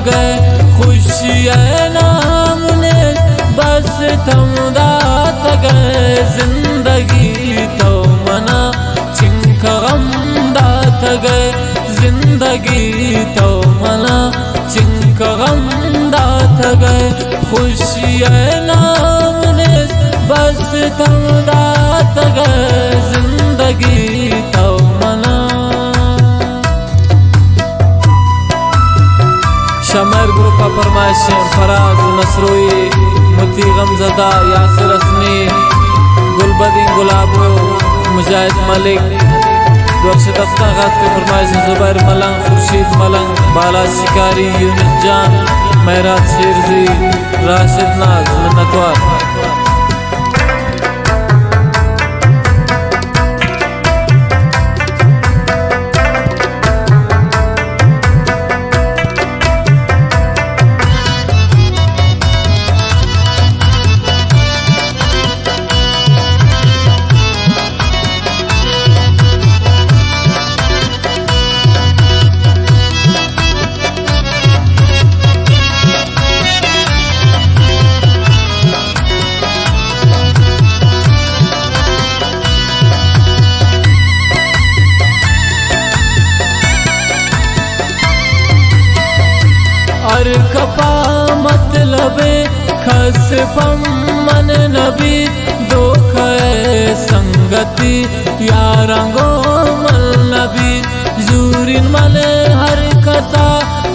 गए खुशियाँ नाम ने बस तमदात गए जिंदगी तो मना चिंक गमदात गए जिंदगी तो मना चिंक गमदात गए खुशियाँ नाम ने बस तमदात गए जिंदगी तो मना। शमर ग्रुप का फरमाइश फराज नसरोई मुती गमजदा यासिर असमी गुलबदीन गुलाबो मुजाहिद मलिक दुर्शद अफ्तागात के फरमाइश जुबैर मलंग खुर्शीद मलंग बाला शिकारी यूनिस जान महराज शेरजी राशिद नाज मिन्नतवार। हर कपा मतलबे खस मन नबी दो संगति यारंगो मल नबी जूरिन मले हर कथा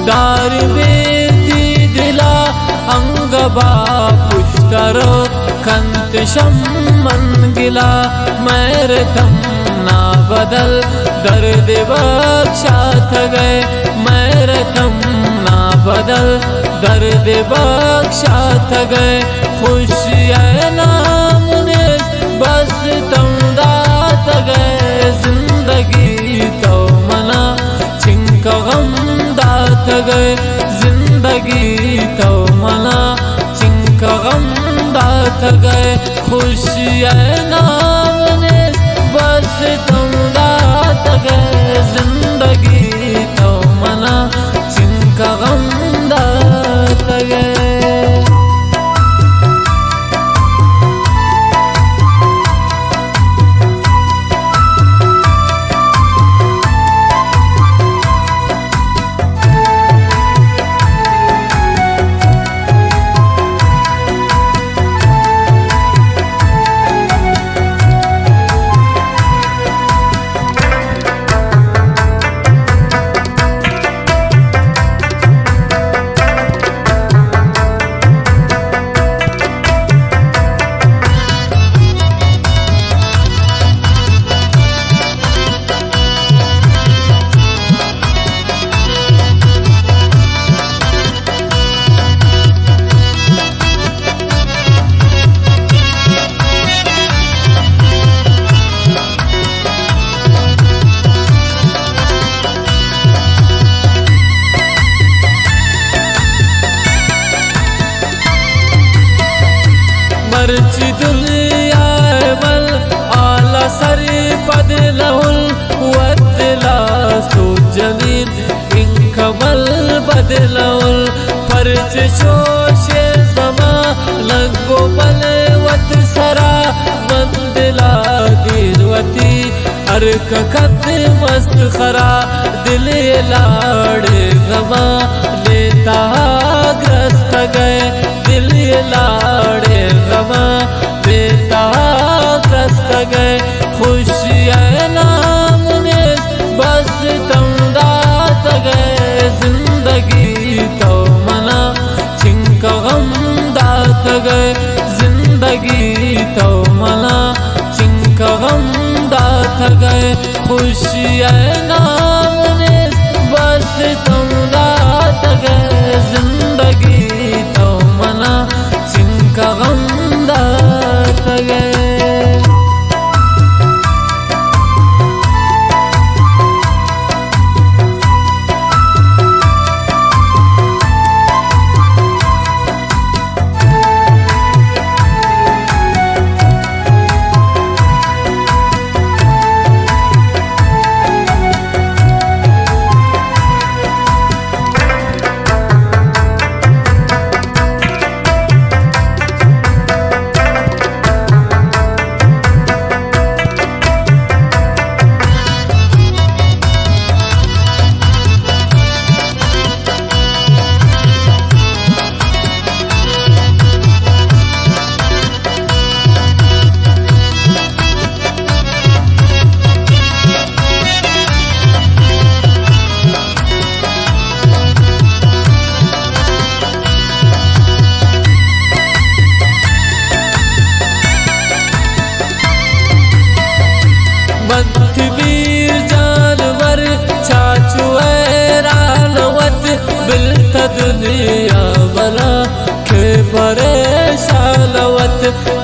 दार बेती दिला अंगबा पुष्टरो कंत शम्मन गिला मेरे तम ना बदल दर्द बख्शात गए मेरे तम बदल दर्द बख्शात गए खुशियाँ नाम ने बस तमदात गए जिंदगी तो मना चिंक गमदात गए जिंदगी तो मना चिंक गमदात गए खुशियाँ नाम ने बस तमदात गए जिंदगी तो मना चिंक गमदात गए। मर्ची दुनिया मल आला सरी पद लहुल वदला सो जमीन इंकमल बदलउल फर्ज शोशे समा लगो बल वत सरा मंदला गिरवती अर्क खत मस्त खरा दिल लाड़े गवा लेता ग्रस्त गए दिल लाड़े गवा लेता ग्रस्त गए खुशियाँ नाम ने बस तमदात गए जिंदगी तो मना चिंक गमदात गए जिंदगी तो मना चिंक गमदात गए खुशियाँ नाम ने बस तमदात गए जिंदगी तो मना चिंक गमदात गए।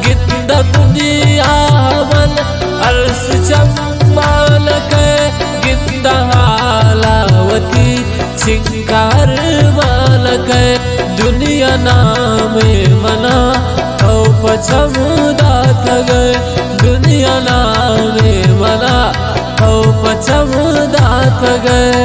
गिंदा दुनिया मन अर्श चंबाल के गिंदा हालावती चिंगार माल के दुनिया नामे मना औ पछमुदात गए दुनिया नामे मना औ पछमुदात गए